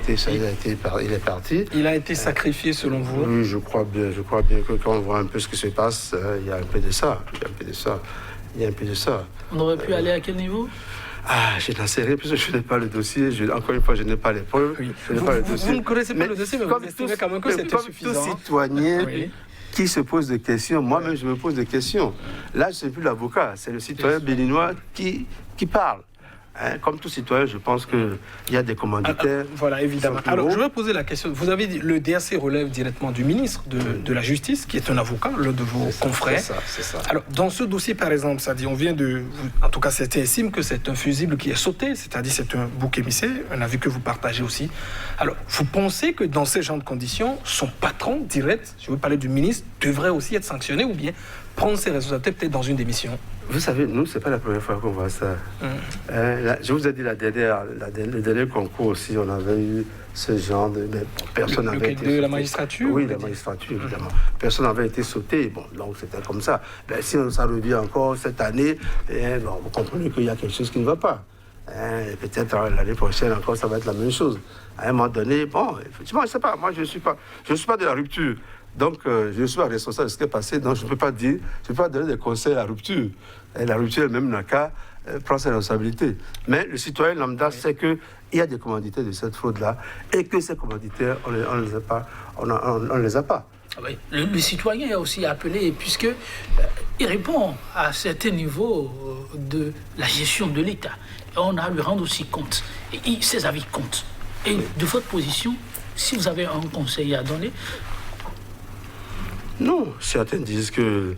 Speaker 2: il est parti.
Speaker 3: Il a été sacrifié selon vous?
Speaker 2: Oui, je crois bien que quand on voit un peu ce qui se passe, il y a un peu de ça.
Speaker 1: On aurait pu aller à quel niveau?
Speaker 2: Je n'en sais rien, puisque je n'ai pas le dossier. Encore une fois, je n'ai pas les preuves.
Speaker 3: Oui.
Speaker 2: Je n'ai pas le dossier.
Speaker 3: Vous ne connaissez pas le dossier, mais vous estimez quand même que c'était suffisant.
Speaker 2: Comme tout citoyen qui se pose des questions, moi-même je me pose des questions. Là, je ne suis plus l'avocat, c'est le citoyen béninois qui parle. Comme tout citoyen, je pense qu'il y a des commanditaires.
Speaker 3: Voilà, évidemment. Alors, je vais poser la question. Vous avez dit le DAC relève directement du ministre de la Justice, qui est un avocat, l'un de vos confrères.
Speaker 2: C'est ça.
Speaker 3: Alors, dans ce dossier, par exemple, ça dit, on vient de... En tout cas, certains estiment que c'est un fusible qui est sauté, c'est-à-dire c'est un bouc émissaire, un avis que vous partagez aussi. Alors, vous pensez que dans ces genres de conditions, son patron direct, je veux parler du ministre, devrait aussi être sanctionné ou bien prendre ses responsabilités peut-être dans une démission?
Speaker 2: Vous savez, nous, c'est pas la première fois qu'on voit ça. Je vous ai dit le dernier concours aussi, on avait eu ce genre de... Personne n'avait été...
Speaker 3: De la magistrature?
Speaker 2: Oui, la magistrature, évidemment. Personne n'avait été sauté. Bon, donc c'était comme ça. Si ça revient encore cette année, vous comprenez qu'il y a quelque chose qui ne va pas. Peut-être l'année prochaine encore, ça va être la même chose. À un moment donné, bon, effectivement, je ne sais pas. Moi, je ne suis pas de la rupture. Donc, je ne suis pas responsable de ce qui est passé, donc je ne peux pas donner des conseils à la rupture. Et la rupture elle-même n'a qu'à prendre ses responsabilités. Mais le citoyen lambda sait qu'il y a des commanditaires de cette fraude-là et que ces commanditaires, on ne les a pas.
Speaker 1: Oui. Le citoyen est aussi appelé, puisqu'il répond à certains niveaux de la gestion de l'État. Et on a à lui rendre aussi compte. Et ses avis comptent. Et de votre position, si vous avez un conseil à donner...
Speaker 2: Non, certains disent que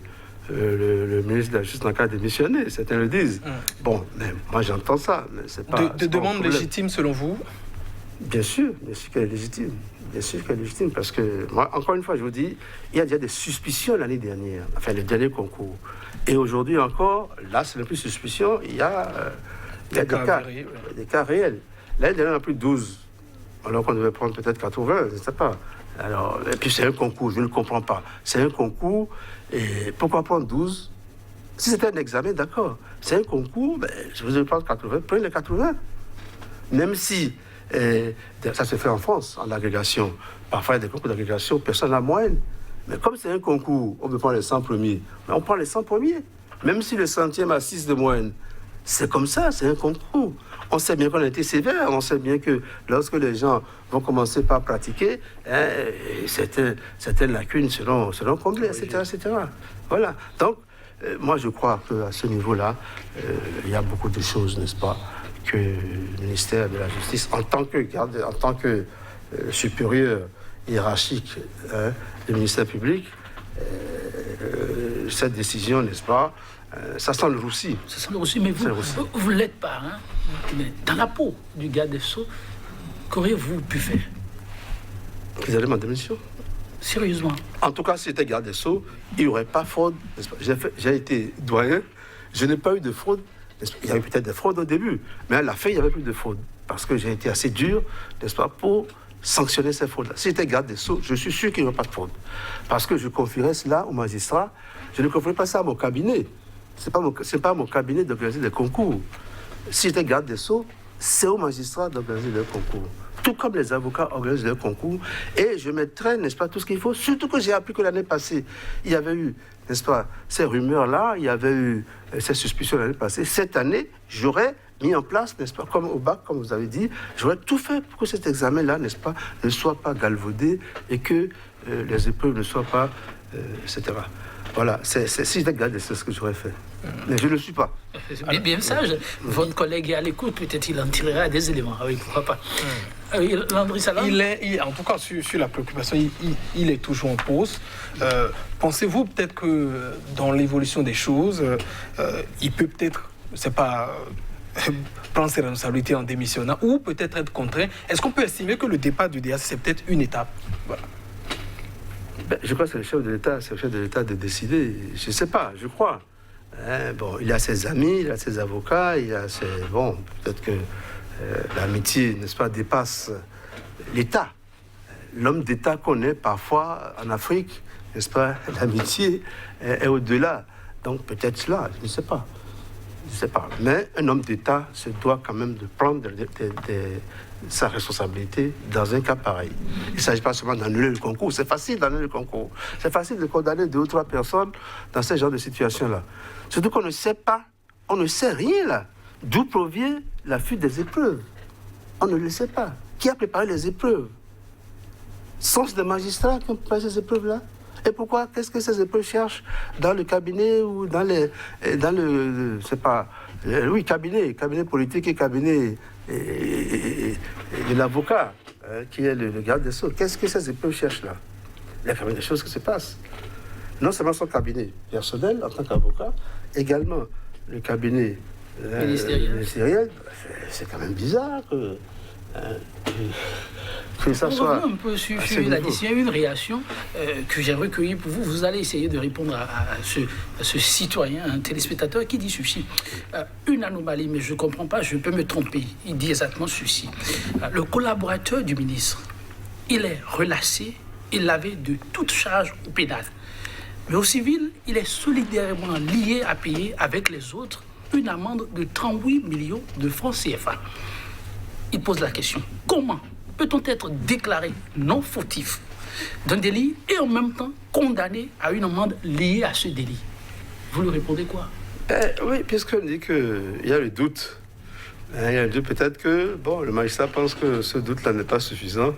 Speaker 2: le ministre de la Justice n'a qu'à démissionner. Certains le disent. Bon, mais moi j'entends ça. Mais c'est pas,
Speaker 3: de demande légitime selon vous?
Speaker 2: Bien sûr qu'elle est légitime. Bien sûr qu'elle est légitime. Parce que, moi, encore une fois, je vous dis, il y a déjà des suspicions l'année dernière, enfin le dernier concours. Et aujourd'hui encore, là, ce n'est plus suspicion, il y a des cas réels. L'année dernière, on a plus de 12. Alors qu'on devait prendre peut-être 80, je ne sais pas. Alors, et puis c'est un concours, je ne comprends pas. C'est un concours, et pourquoi prendre 12? Si c'était un examen, d'accord. C'est un concours, je vous ai prendre 80, prenez les 80. Même si ça se fait en France, en agrégation. Parfois, il y a des concours d'agrégation, personne n'a moyenne. Mais comme c'est un concours, on peut prendre les 100 premiers. Mais on prend les 100 premiers. Même si le centième a 6 de moyenne. C'est comme ça, c'est un concours. On sait bien qu'on a été sévère, on sait bien que lorsque les gens vont commencer par pratiquer, certaines lacunes seront comblées, etc. Voilà. Donc, moi, je crois qu'à ce niveau-là, il y a beaucoup de choses, n'est-ce pas, que le ministère de la Justice, en tant que supérieur hiérarchique du ministère public, cette décision, n'est-ce pas, ça sent le roussi.
Speaker 1: Ça sent le roussi, mais vous ne l'êtes pas. Hein? Mais dans la peau du garde des Sceaux, qu'auriez-vous pu faire?
Speaker 2: Vous allez ma démission?
Speaker 1: Sérieusement?
Speaker 2: En tout cas, si j'étais garde des Sceaux, il n'y aurait pas fraude. J'ai été doyen, je n'ai pas eu de fraude. Il y avait peut-être des fraudes au début, mais à la fin, il n'y avait plus de fraude. Parce que j'ai été assez dur, n'est-ce pas, pour sanctionner ces fraudes-là. Si j'étais garde des Sceaux, je suis sûr qu'il n'y aurait pas de fraude. Parce que je confierais cela aux magistrats, je ne confierais pas ça à mon cabinet. Ce n'est pas mon cabinet d'organiser des concours. Si j'étais garde des Sceaux, c'est aux magistrats d'organiser des concours. Tout comme les avocats organisent leurs concours. Et je mettrai, n'est-ce pas, tout ce qu'il faut. Surtout que j'ai appris que l'année passée, il y avait eu, n'est-ce pas, ces rumeurs-là, il y avait eu ces suspicions l'année passée. Cette année, j'aurais mis en place, n'est-ce pas, comme au bac, comme vous avez dit, j'aurais tout fait pour que cet examen-là, n'est-ce pas, ne soit pas galvaudé et que les épreuves ne soient pas, etc. Voilà, si j'étais garde des Sceaux, c'est ce que j'aurais fait. Mais je ne le suis pas.
Speaker 1: C'est bien sage. Votre collègue est à l'écoute, peut-être il en tirera des éléments. Oui, pourquoi pas. Landry Salam.
Speaker 3: En tout cas, sur la préoccupation, il est toujours en pause. Pensez-vous peut-être que dans l'évolution des choses, il peut peut-être, je ne sais pas, prendre ses responsabilités en démissionnant ou peut-être être contraint? Est-ce qu'on peut estimer que le départ du DAC, c'est peut-être une étape? Voilà.
Speaker 2: Je crois que c'est le chef de l'État de décider. Je ne sais pas, je crois. Bon, il a ses amis, il a ses avocats, il a ses... Bon, peut-être que l'amitié, n'est-ce pas, dépasse l'État. L'homme d'État connaît parfois en Afrique, n'est-ce pas, l'amitié est au-delà. Donc peut-être cela, je ne sais pas. Je ne sais pas. Mais un homme d'État se doit quand même de prendre sa responsabilité dans un cas pareil. Il ne s'agit pas seulement d'annuler le concours. C'est facile d'annuler le concours. C'est facile de condamner 2 ou 3 personnes dans ce genre de situation-là. Surtout qu'on ne sait pas, on ne sait rien là. D'où provient la fuite des épreuves? On ne le sait pas. Qui a préparé les épreuves? Sont-ce des magistrats qui ont préparé ces épreuves-là? Et pourquoi? Qu'est-ce que ces épreuves cherchent dans le cabinet ou dans le c'est pas, oui, cabinet politique et cabinet de l'avocat, qui est le garde des Sceaux. Qu'est-ce que ces épreuves cherchent là? Il y a quand même des choses qui se passent. Non seulement son cabinet personnel en tant qu'avocat, également le cabinet ministériel. C'est quand même bizarre que ça soit...
Speaker 1: Un peu sur la décision, une réaction que j'ai recueillie pour vous. Vous allez essayer de répondre à ce citoyen, un téléspectateur qui dit ceci. Une anomalie, mais je ne comprends pas, je peux me tromper. Il dit exactement ceci. Le collaborateur du ministre, il est relâché, il avait de toute charge au pénal. Mais au civil, il est solidairement lié à payer avec les autres une amende de 38 millions de francs CFA. Il pose la question, comment peut-on être déclaré non fautif d'un délit et en même temps condamné à une amende liée à ce délit? Vous lui répondez quoi?
Speaker 2: Oui, puisqu'on dit qu'il y a le doute. Il y a le doute, peut-être que le magistrat pense que ce doute-là n'est pas suffisant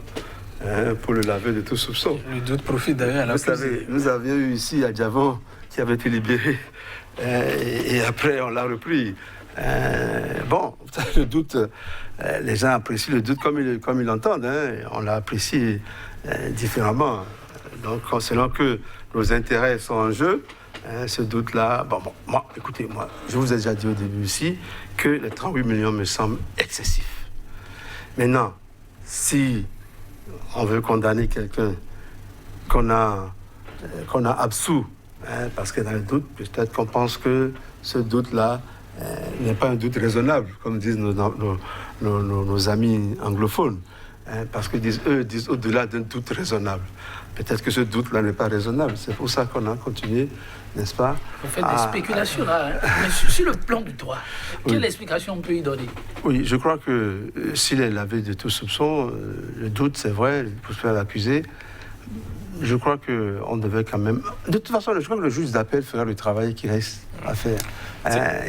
Speaker 2: pour le laver de tout soupçon.
Speaker 3: Le doute profite d'ailleurs à la
Speaker 2: Vous savez, nous avions eu ici à Diavon qui avait été libéré et après on l'a repris. Le doute, les gens apprécient le doute comme ils l'entendent. On l'a apprécié différemment. Donc, selon que nos intérêts sont en jeu, ce doute-là... Écoutez, je vous ai déjà dit au début ici que les 38 millions me semblent excessifs. Maintenant, si on veut condamner quelqu'un qu'on a absous, parce que dans le doute, peut-être qu'on pense que ce doute-là n'est pas un doute raisonnable, comme disent nos amis anglophones, parce que eux disent au-delà d'un doute raisonnable. Peut-être que ce doute-là n'est pas raisonnable. C'est pour ça qu'on a continué, n'est-ce pas?
Speaker 1: Vous faites des spéculations là, mais sur le plan du droit, quelle explication on peut y donner? Oui,
Speaker 2: je crois que s'il est lavé de tout soupçon, le doute, c'est vrai, pour se faire l'accuser. Je crois qu'on devait quand même... De toute façon, je crois que le juge d'appel fera le travail qu'il reste à faire.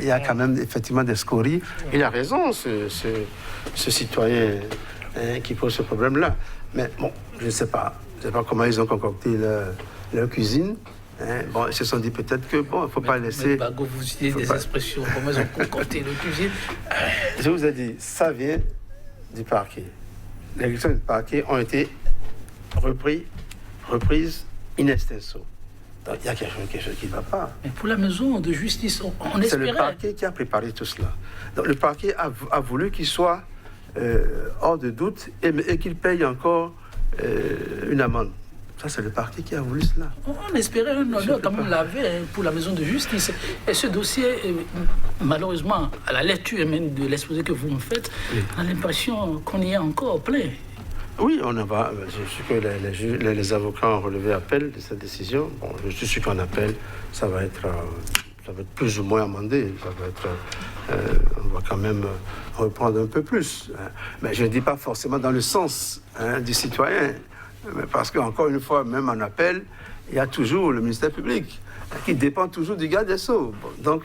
Speaker 2: Il y a quand même effectivement des scories. Il a raison, ce citoyen qui pose ce problème-là. Mais je ne sais pas. Je ne sais pas comment ils ont concocté leur cuisine. Ils se sont dit peut-être que, il ne faut pas laisser...
Speaker 1: Mais Bago, vous utilisez des expressions, comment ils ont concocté leur cuisine?
Speaker 2: Je vous ai dit, ça vient du parquet. Les questions du parquet ont été reprises in extenso. Donc, il y a quelque chose qui ne va pas.
Speaker 1: Mais pour la maison de justice, on espérait...
Speaker 2: C'est le parquet qui a préparé tout cela. Donc, le parquet a voulu qu'il soit hors de doute et qu'il paye encore une amende. Ça, c'est le parquet qui a voulu cela.
Speaker 1: On espérait un honneur quand même lavé pour la maison de justice. Et ce dossier, malheureusement, à la lecture même de l'exposé que vous me faites, on a l'impression qu'on y est encore plein.
Speaker 2: Oui, on en va. Je suis que les avocats ont relevé appel de cette décision. Je suis sûr qu'en appel, ça va être plus ou moins amendé. Ça va être, on va quand même reprendre un peu plus. Mais je ne dis pas forcément dans le sens du citoyen. Mais parce qu'encore une fois, même en appel, il y a toujours le ministère public qui dépend toujours du garde des Sceaux. Donc,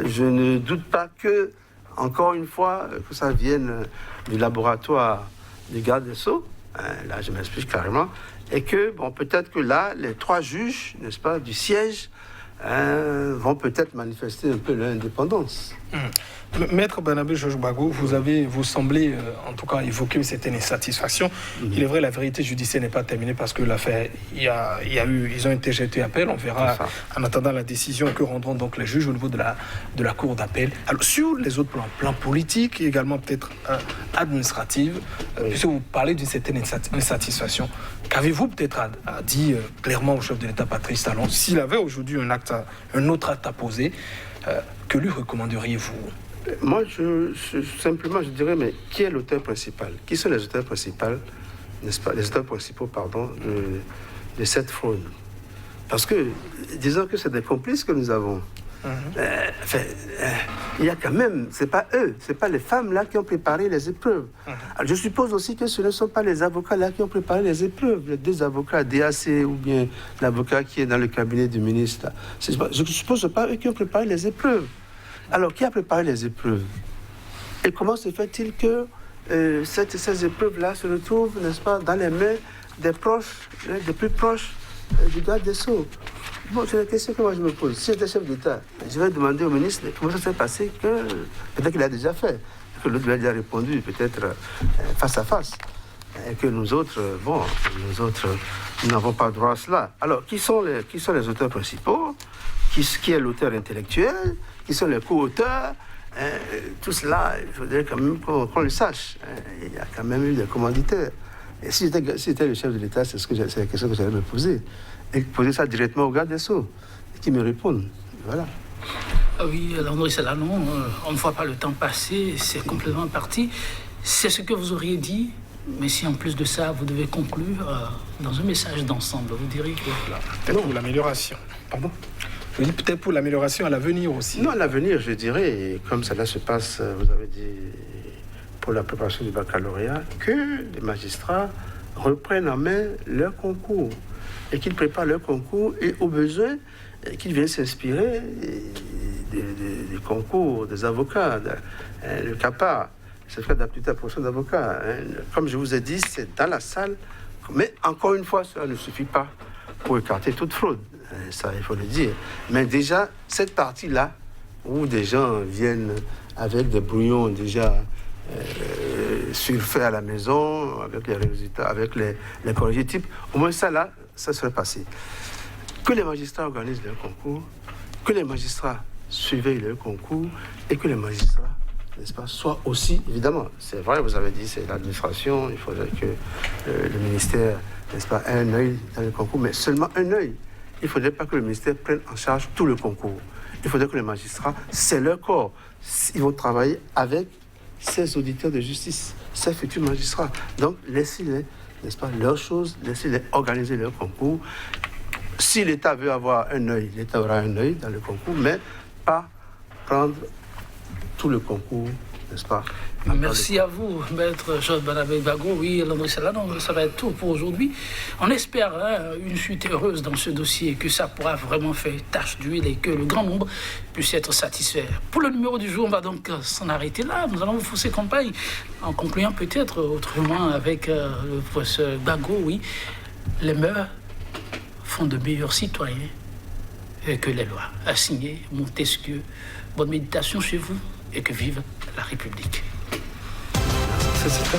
Speaker 2: je ne doute pas que, encore une fois, que ça vienne du laboratoire du garde des Sceaux, là je m'explique carrément, et que, bon, peut-être que là, les 3 juges, n'est-ce pas, du siège, vont peut-être manifester un peu leur indépendance.
Speaker 3: Maître Barnabé Georges Gbagbo, vous semblez en tout cas évoquer une certaine insatisfaction. Il est vrai, la vérité judiciaire n'est pas terminée parce que l'affaire, ils ont été jetés appel. On verra en attendant la décision que rendront donc les juges au niveau de la cour d'appel. Alors sur les autres plans, plan politique et également peut-être administratif, puisque vous parlez d'une certaine insatisfaction, qu'avez-vous peut-être à dire clairement au chef de l'État Patrice Talon, s'il avait aujourd'hui un autre acte à poser, que lui recommanderiez-vous?
Speaker 2: Moi, simplement, je dirais, mais qui est l'auteur principal? Qui sont les auteurs principaux, n'est-ce pas, les auteurs principaux, pardon, de cette fraude? Parce que, disons que c'est des complices que nous avons. Il y a quand même, c'est pas eux, c'est pas les femmes là qui ont préparé les épreuves. Alors, je suppose aussi que ce ne sont pas les avocats là qui ont préparé les épreuves, les 2 avocats DAC ou bien l'avocat qui est dans le cabinet du ministre. Je suppose que ce n'est pas eux qui ont préparé les épreuves. Alors, qui a préparé les épreuves? Et comment se fait-il que ces épreuves-là se retrouvent, n'est-ce pas, dans les mains des proches, des plus proches du garde des Sceaux? Bon, c'est la question que moi je me pose. Si j'étais chef d'État, je vais demander au ministre comment ça s'est passé, que peut-être qu'il a déjà fait, que l'autre lui a déjà répondu, peut-être face à face. Et que nous autres, nous n'avons pas droit à cela. Alors, qui sont les auteurs principaux? Qui est l'auteur intellectuel? Qui sont les co-auteurs? Tout cela, il faudrait quand même qu'on le sache. Il y a quand même eu des commanditaires. Et si j'étais le chef de l'État, c'est la question que j'allais me poser. Et poser ça directement au garde des Sceaux, et qui me répondent. Voilà.
Speaker 1: Ah oui, Landry Salanon, on ne voit pas le temps passer, c'est complètement parti. C'est ce que vous auriez dit, mais si en plus de ça, vous devez conclure dans un message d'ensemble, vous diriez que...
Speaker 3: Peut-être pour l'amélioration. Pardon? Je dis peut-être pour l'amélioration à l'avenir aussi.
Speaker 2: Non, à l'avenir, je dirais, comme cela se passe, vous avez dit, pour la préparation du baccalauréat, que les magistrats reprennent en main leur concours et qu'ils préparent leur concours et au besoin qu'ils viennent s'inspirer des concours des avocats, le CAPA, c'est le cas d'aptitude à la profession d'avocat. Comme je vous ai dit, c'est dans la salle, mais encore une fois, cela ne suffit pas pour écarter toute fraude, ça il faut le dire. Mais déjà, cette partie-là, où des gens viennent avec des brouillons déjà surfaits à la maison, avec les résultats, avec les corrigés types, au moins ça là, ça serait passé. Que les magistrats organisent leur concours, que les magistrats surveillent leur concours et que les magistrats, n'est-ce pas, soient aussi, évidemment, c'est vrai, vous avez dit, c'est l'administration, il faudrait que le ministère, n'est-ce pas, ait un œil dans le concours, mais seulement un œil. Il ne faudrait pas que le ministère prenne en charge tout le concours. Il faudrait que les magistrats, c'est leur corps. Ils vont travailler avec ces auditeurs de justice, ces futurs magistrats. Donc, laissez-les, n'est-ce pas, leurs choses, laissez-les organiser leur concours. Si l'État veut avoir un œil, l'État aura un œil dans le concours, mais pas prendre tout le concours, n'est-ce pas?
Speaker 1: Merci à vous, Maître Georges Barnabé Gbagbo. Oui, Landry Salanon, ça va être tout pour aujourd'hui. On espère une suite heureuse dans ce dossier, que ça pourra vraiment faire tache d'huile et que le grand nombre puisse être satisfait. Pour le numéro du jour, on va donc s'en arrêter là. Nous allons vous fausser campagne en concluant peut-être autrement avec le professeur Gbagbo. Oui, les mœurs font de meilleurs citoyens que les lois. A signé Montesquieu. Bonne méditation chez vous et que vive la République.
Speaker 2: C'est ça.